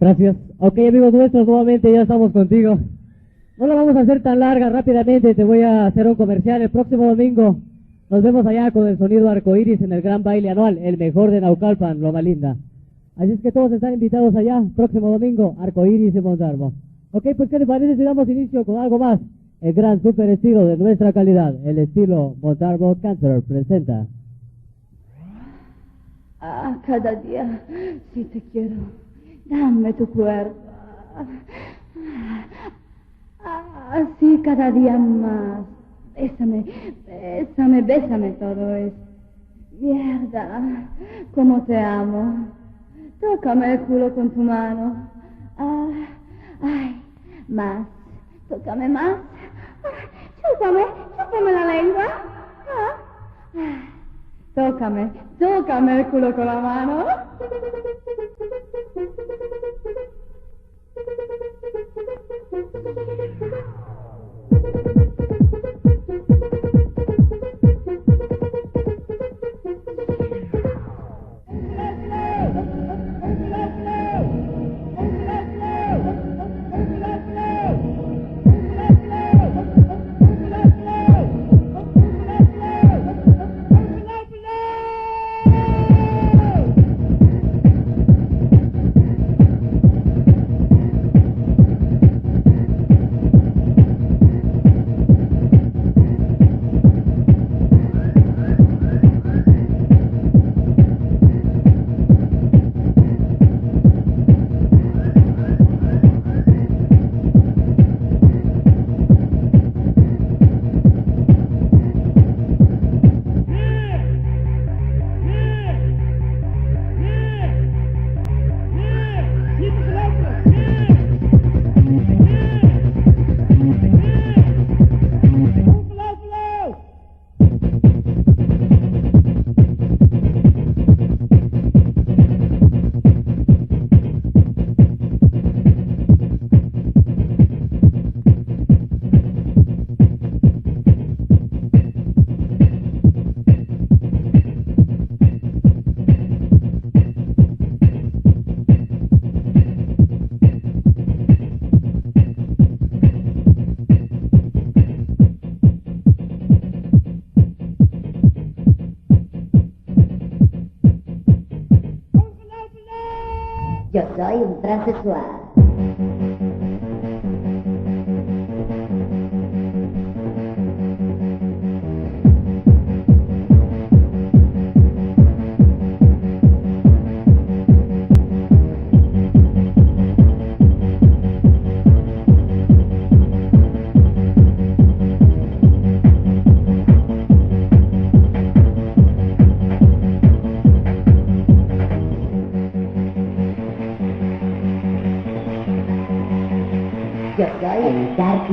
Gracias. Ok, amigos nuestros, nuevamente ya estamos contigo. No la vamos a hacer tan larga, rápidamente te voy a hacer un comercial. El próximo domingo nos vemos allá con el sonido arcoíris en el gran baile anual, el mejor de Naucalpan, Loma Linda. Así es que todos están invitados allá, próximo domingo, arcoíris en Montarbo. Ok, pues ¿qué te parece si damos inicio con algo más? El gran super estilo de nuestra calidad, el estilo Montarbo Cancer presenta. Ah, cada día sí te quiero. Dame tu cuerpo. Ah, sí, cada día más. Bésame, bésame, bésame todo es. Mierda, cómo te amo. Tócame el culo con tu mano. Ah, ay, más. Tócame más. Chúpame la lengua. Tócame el culo con la mano. Yo soy un transexual. Yo soy el Dark.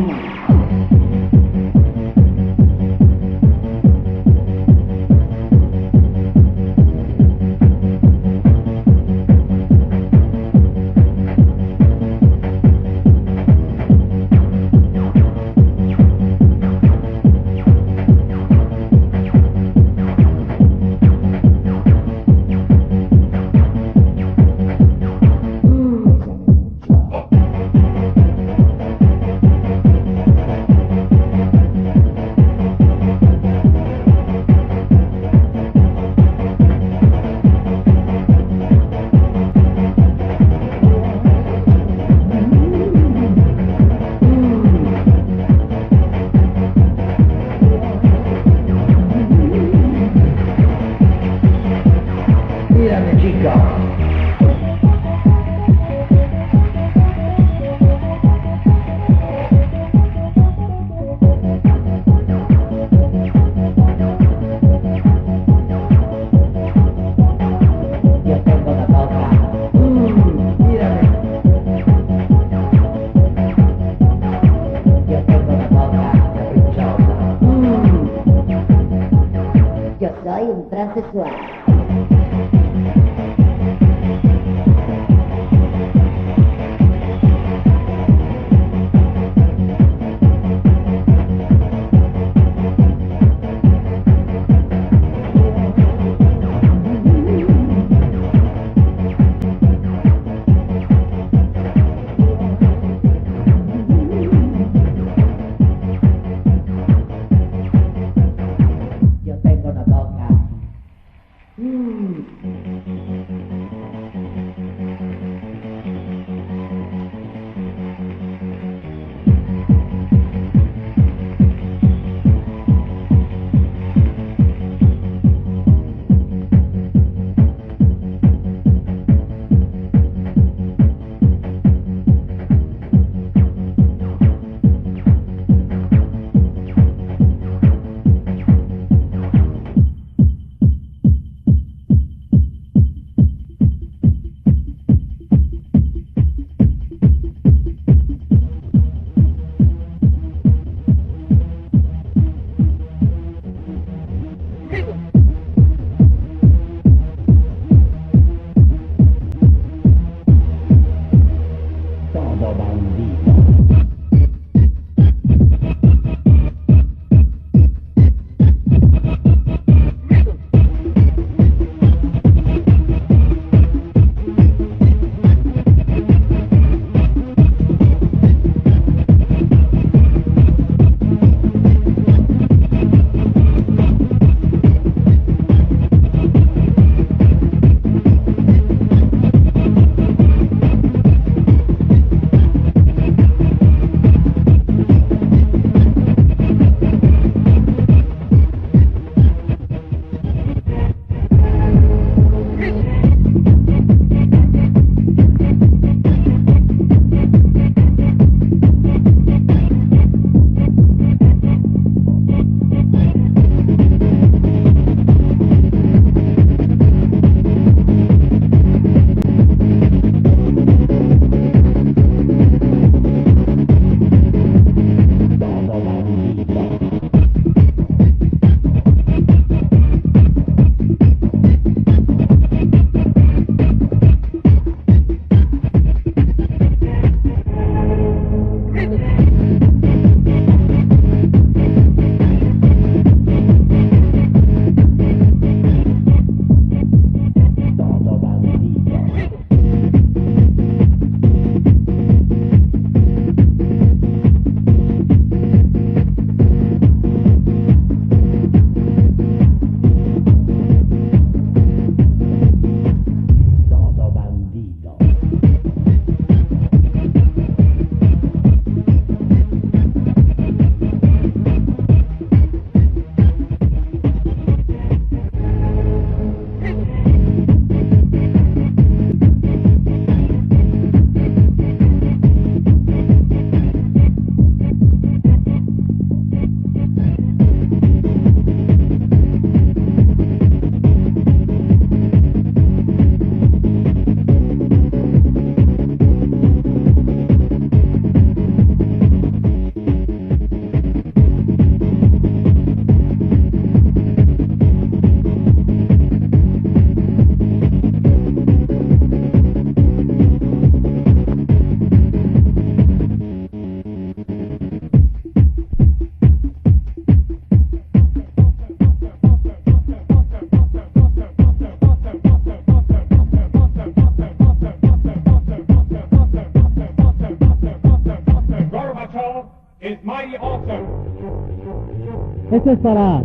Esto es para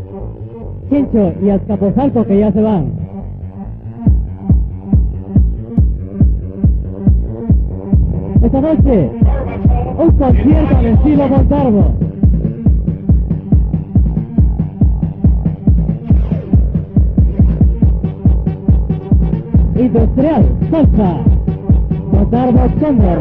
Chincho y Azcapotzalco, que ya se van. Esta noche, un concierto al estilo Montarbo. Industrial, salsa, Montarbo Cóndor.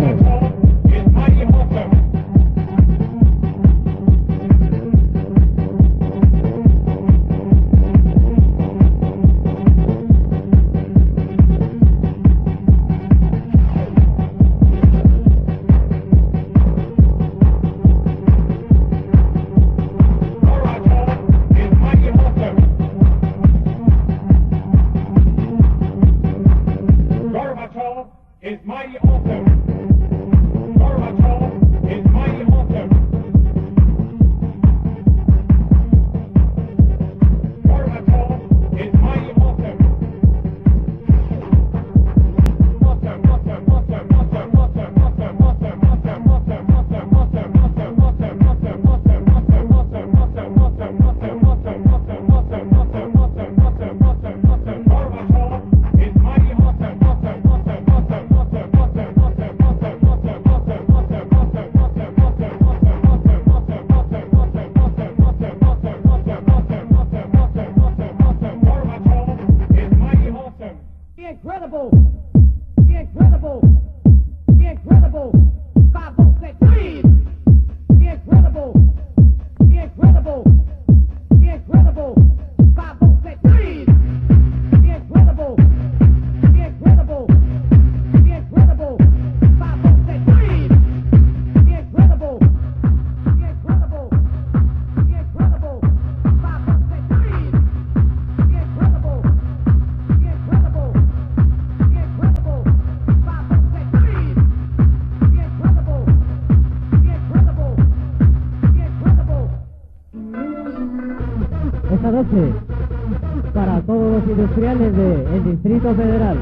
Esta noche, para todos los industriales del Distrito Federal.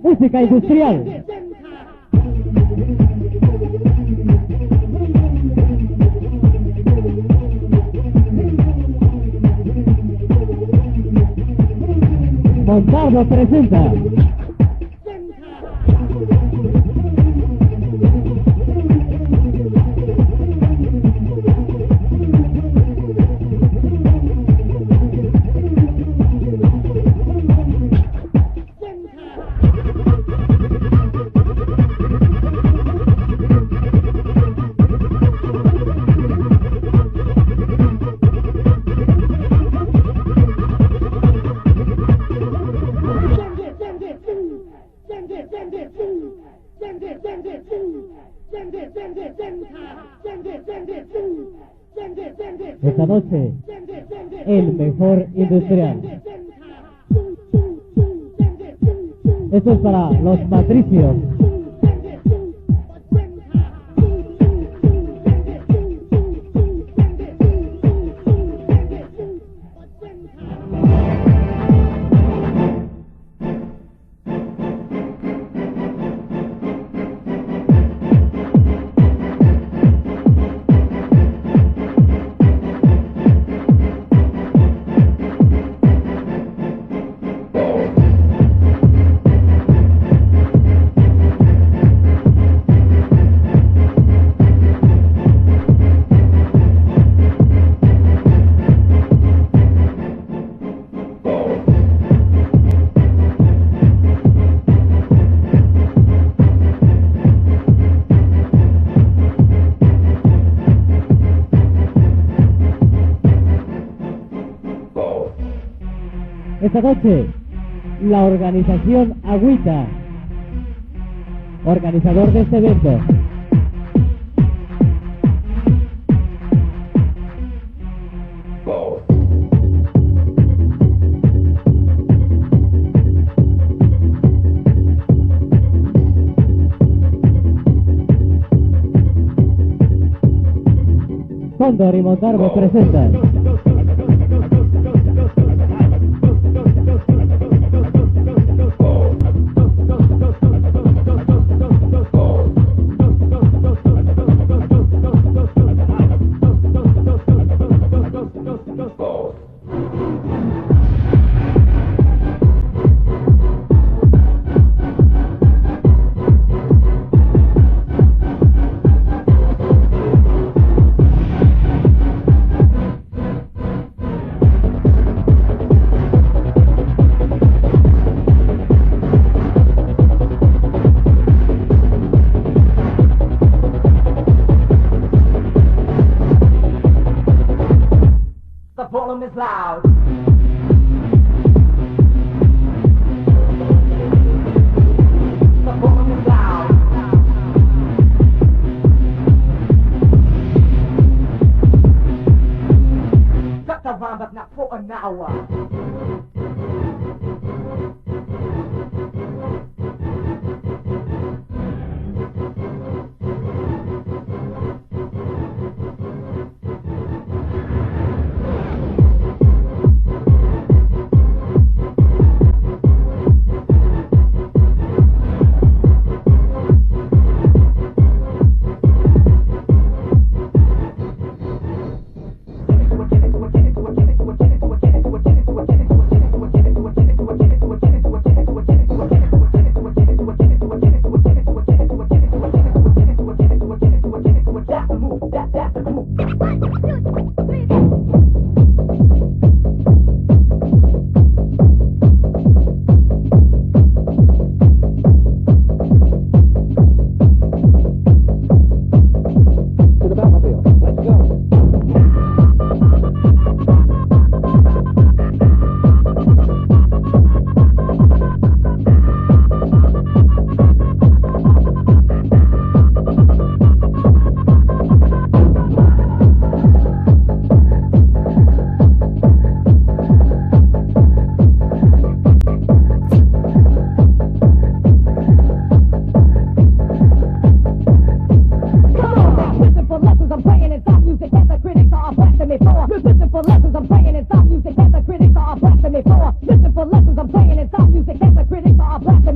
Música industrial. Montarbo presenta. Esta noche, el mejor industrial. Esto es para los patricios. Esta noche, la organización Agüita, organizador de este evento. Cóndor y Montarbo presentan.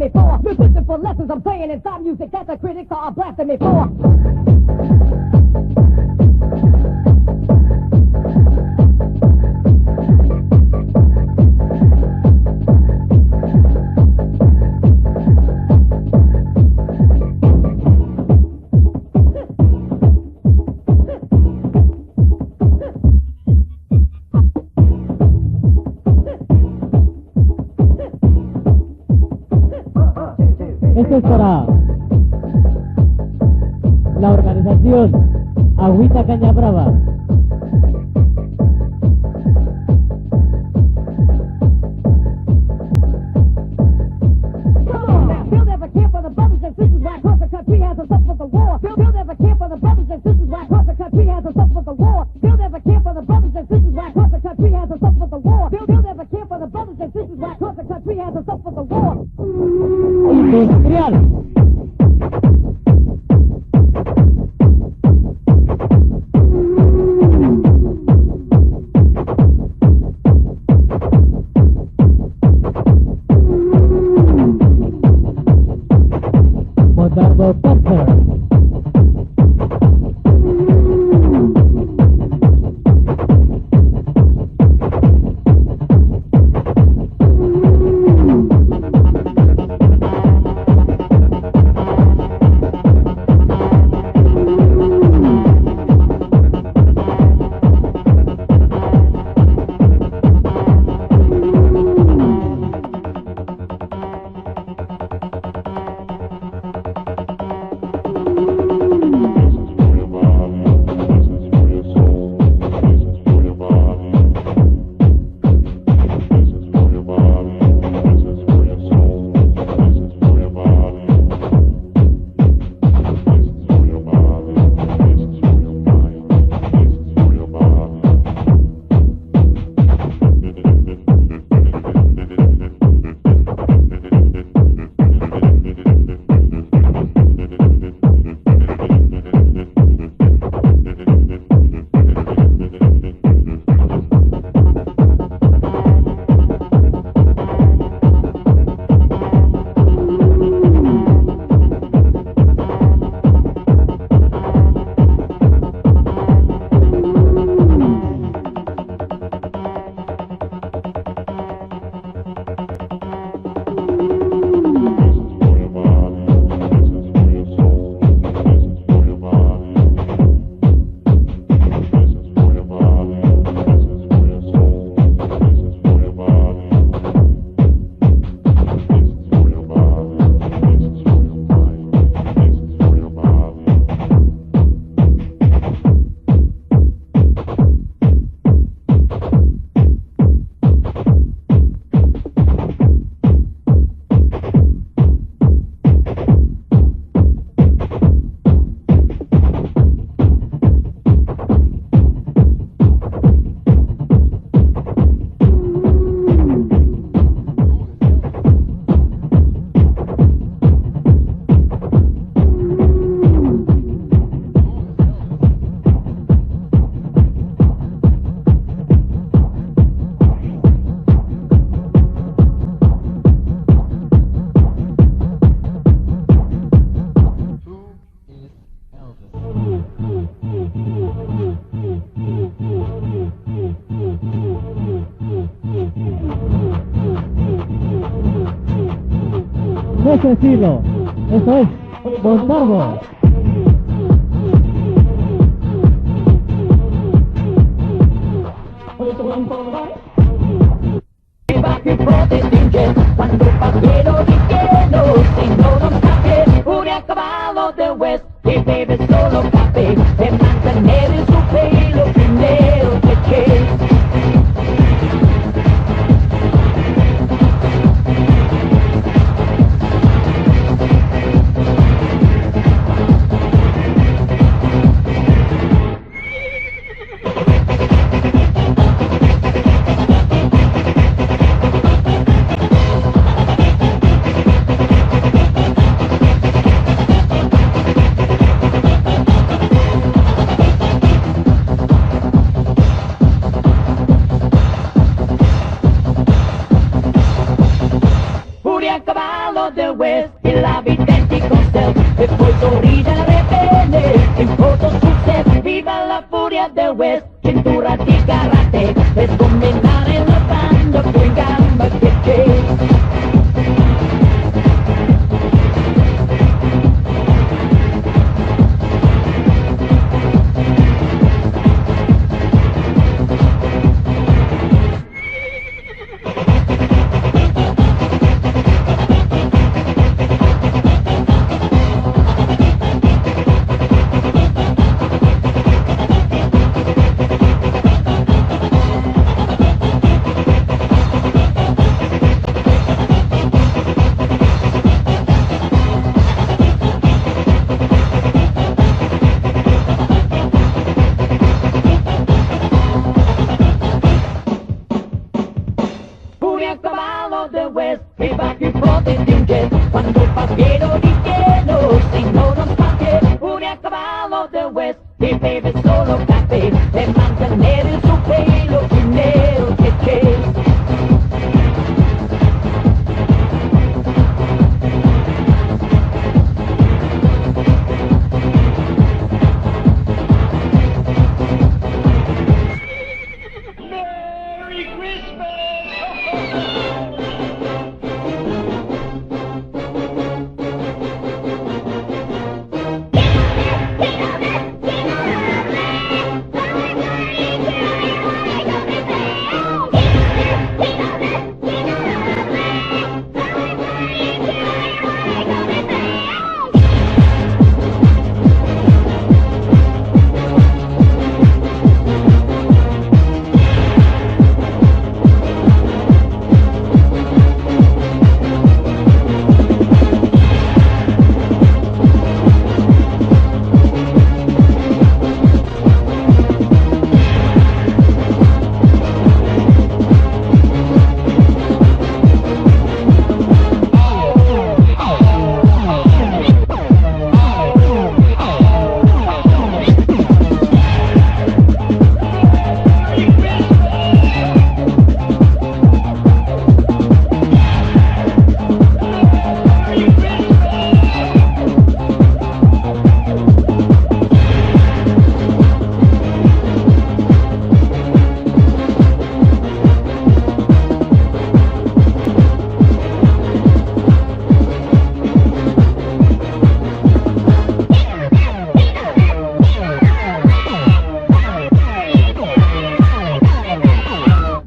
me for. Musician for lessons, I'm playing inside music that the critics are blasting me for. Esto es para la organización Agüita Caña Brava. Industrial. Montarbo Concert. Nuestro estilo, esto es Montarbo. Cuando paguero dinero, si no nos cabe, un acabado de West y bebe solo café, de mantener en su pelo primero que cavallo del West, el auténtico self, e poi sorride rebelde, in foto su set, viva la furia del West, cintura di karate, e sgominare la banda, più in gamba che c'è.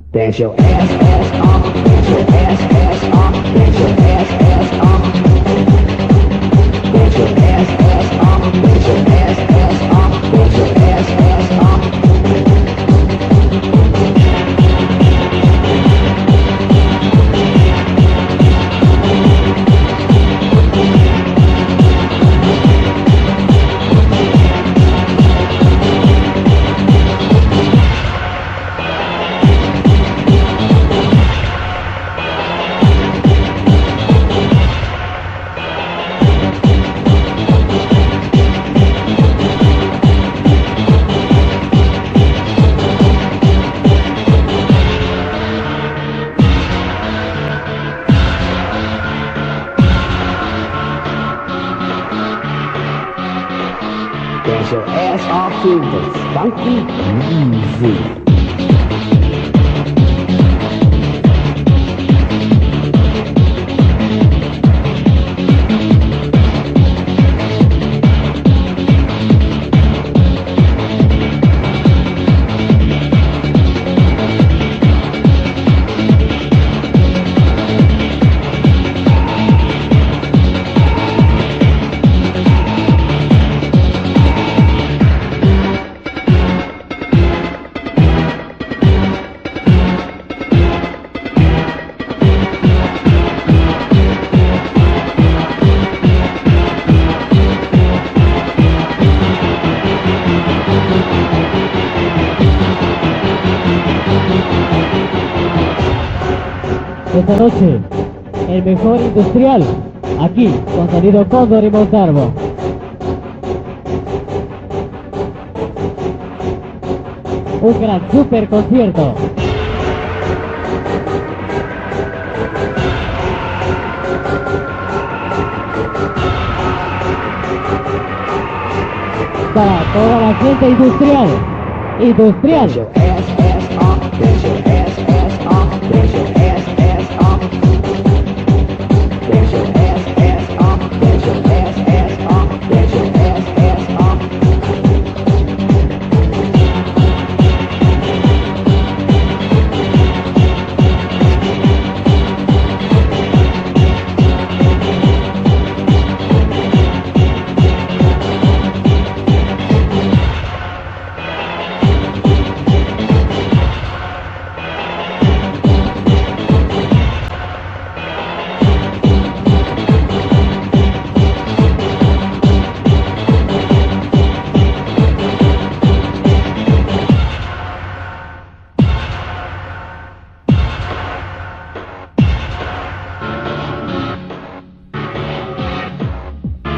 Dance your ass off, dance your ass off, dance your ass off. Dance your ass off, dance your ass off, dance your ass off. Dance your ass off to the funky music. Esta noche, el mejor industrial, aquí, con Sonido Cóndor y Montarbo. Un gran super concierto. Para toda la gente industrial. Industrial. Get your ass off. Get your ass off. Get your ass off. Get your ass off. Get your ass off. Get your ass off.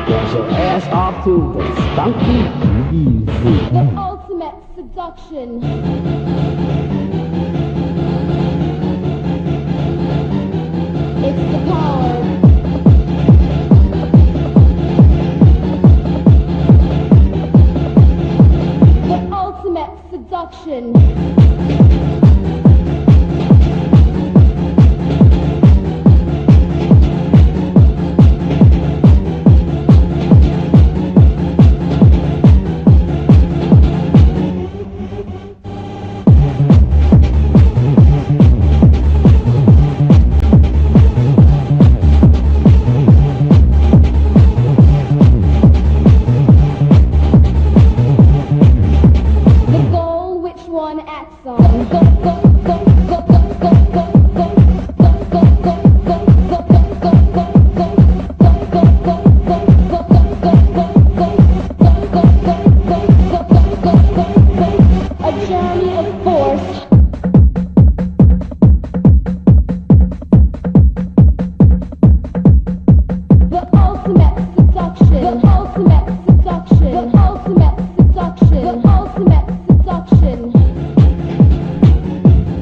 Get your ass off to the skunky easy. The ultimate seduction. It's the power. The ultimate seduction. The goal which one acts on. Go, go, go, go, go, go, go, go, go, go, go, go, go, go, go, a journey of force. The ultimate seduction. The ultimate seduction. The ultimate seduction. The ultimate seduction.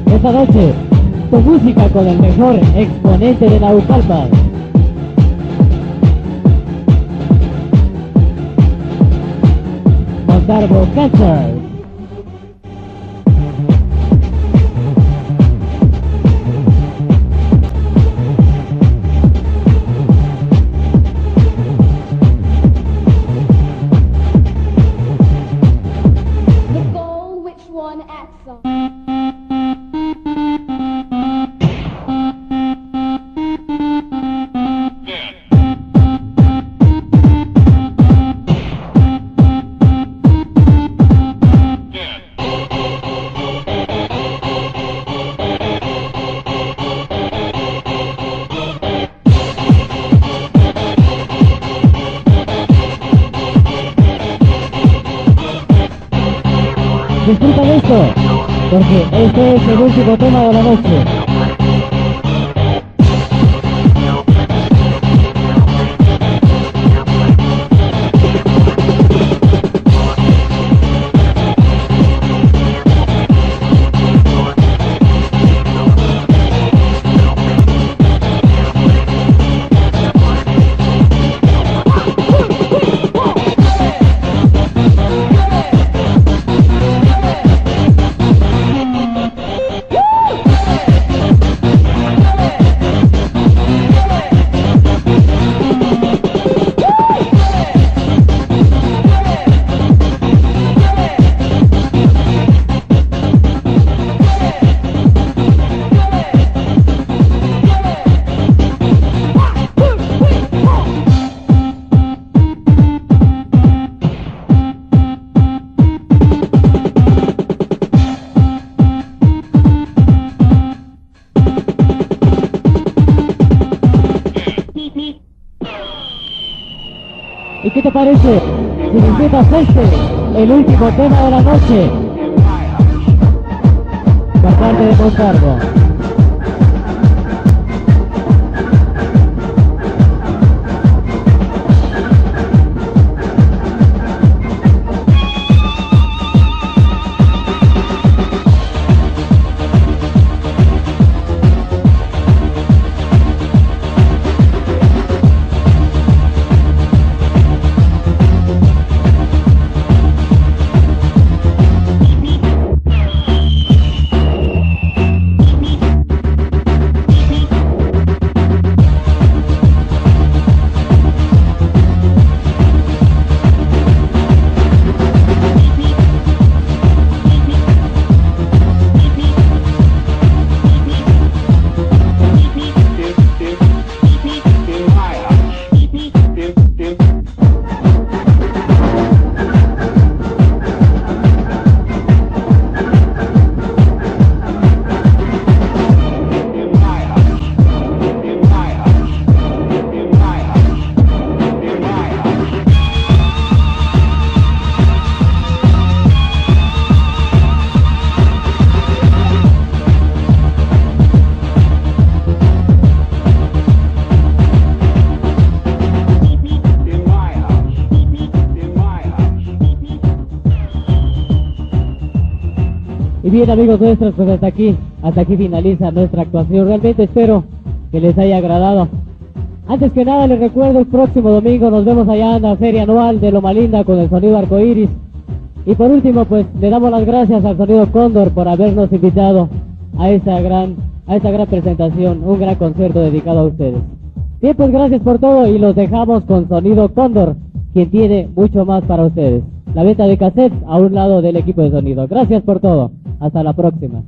Esta noche, tu música con el mejor exponente de Naucalpan. Montarbo Cancer. The goal which one acts on. Disfruta de esto, porque este es el último tema de la noche. ¿Y qué te parece si me invitas este, el último tema de la noche? Por parte de Montarbo. bien, amigos nuestros, pues hasta aquí finaliza nuestra actuación. Realmente espero que les haya agradado. Antes que nada les recuerdo, el próximo domingo nos vemos allá en la feria anual de Loma Linda con el Sonido Arcoíris. Y por último, pues le damos las gracias al Sonido Cóndor por habernos invitado a esta gran presentación, un gran concierto dedicado a ustedes. Bien, pues gracias por todo y los dejamos con Sonido Cóndor, quien tiene mucho más para ustedes. La venta de cassettes a un lado del equipo de sonido. Gracias por todo. Hasta la próxima.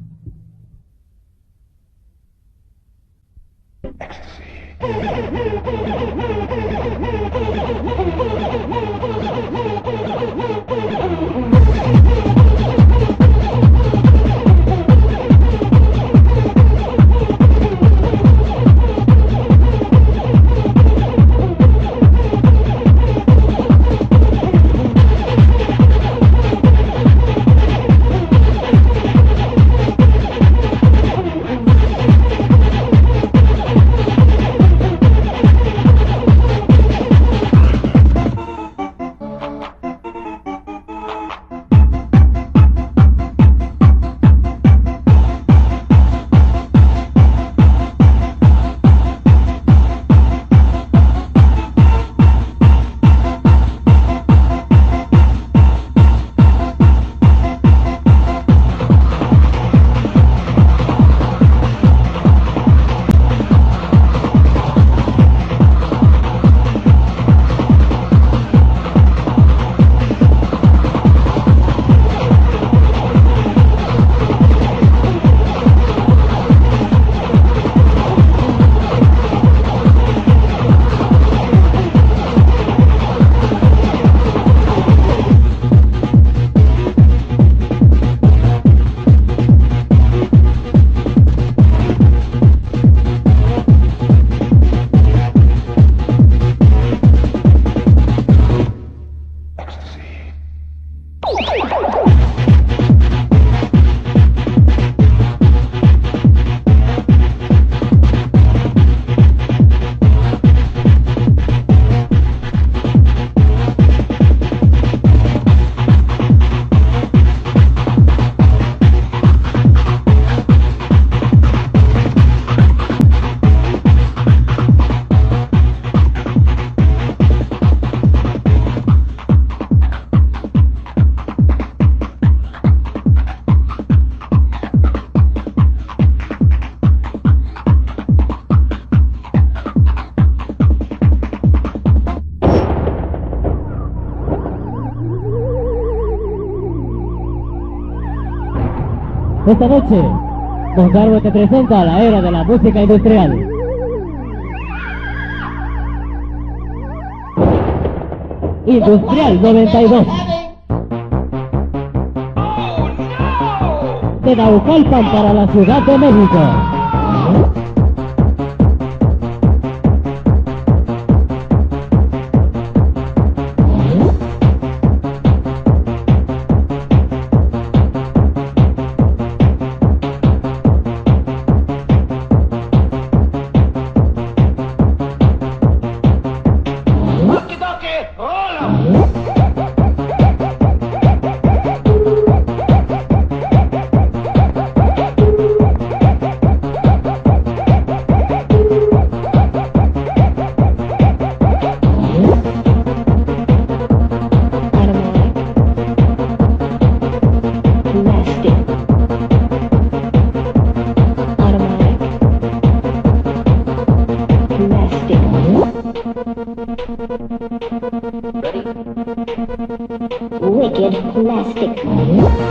Esta noche, Montarbo te presenta la era de la música industrial. Industrial 92. De Naucalpan para la Ciudad de México. Wicked plastic.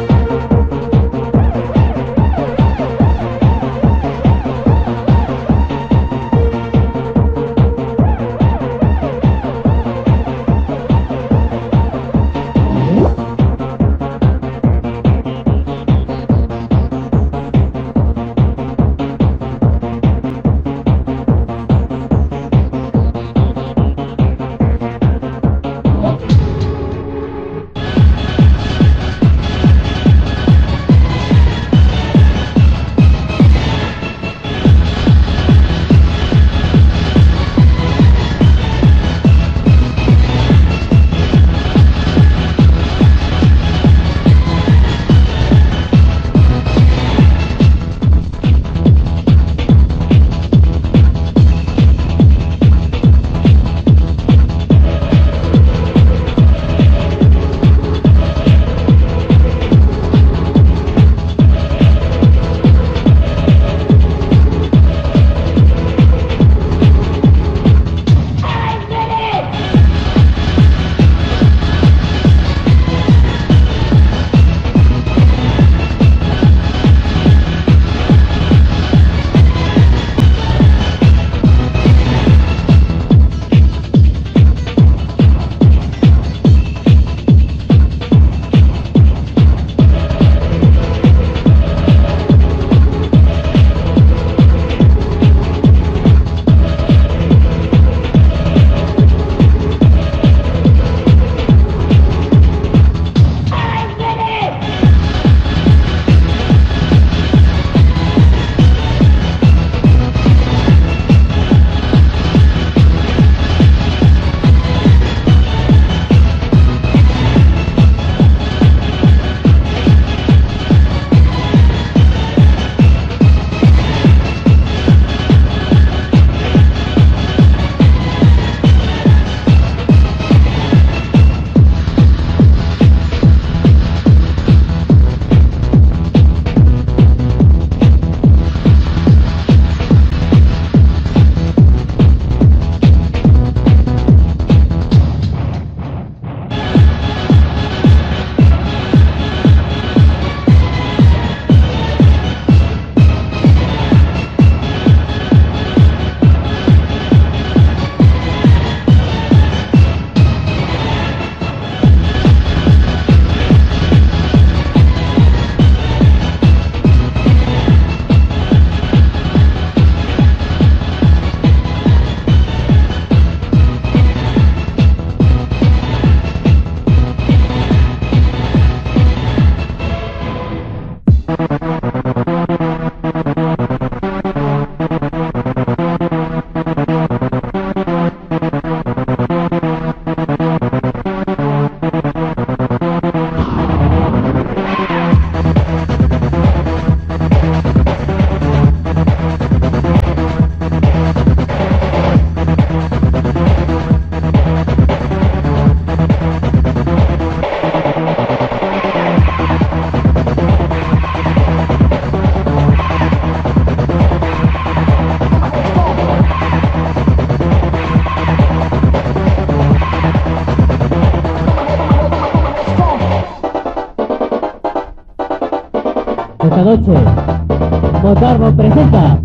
esta noche. Montarbo presenta.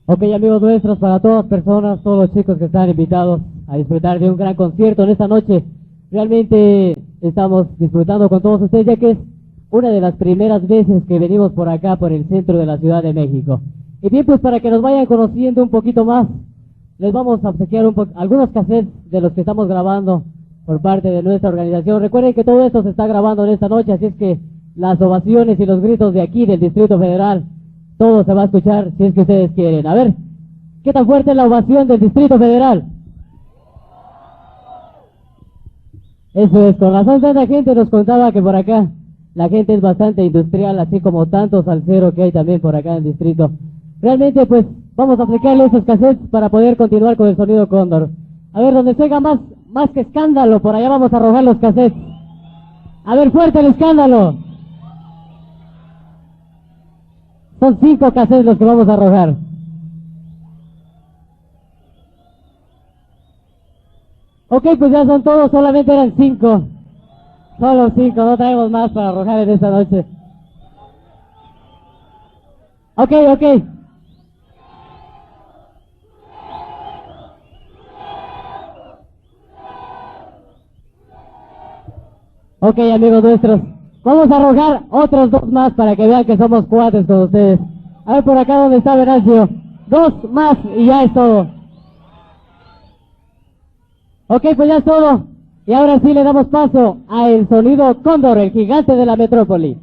Ok, amigos nuestros, para todas las personas, todos los chicos que están invitados a disfrutar de un gran concierto en esta noche. Realmente estamos disfrutando con todos ustedes, ya que es una de las primeras veces que venimos por acá, por el centro de la Ciudad de México. Y bien, pues para que nos vayan conociendo un poquito más, les vamos a obsequiar algunos cassettes de los que estamos grabando por parte de nuestra organización. Recuerden que todo esto se está grabando en esta noche, así es que las ovaciones y los gritos de aquí del Distrito Federal, todo se va a escuchar si es que ustedes quieren. A ver, ¿qué tan fuerte es la ovación del Distrito Federal? Eso es, con razón tanta gente nos contaba que por acá la gente es bastante industrial, así como tanto salsero que hay también por acá en el distrito. Realmente pues vamos a aplicarle esos cassettes para poder continuar con el sonido cóndor. A ver, donde se oiga más que escándalo, por allá vamos a arrojar los cassettes. A ver, fuerte el escándalo. Son 5 cassettes los que vamos a arrojar. Ok, pues ya son todos, solamente eran 5. Solo 5, no traemos más para arrojar en esta noche. Ok. Ok, amigos nuestros, vamos a arrojar otros 2 más para que vean que somos cuates con ustedes. A ver por acá donde está Venancio. 2 más y ya es todo. Ok, pues ya es todo. Y ahora sí le damos paso a el sonido cóndor, el gigante de la metrópoli.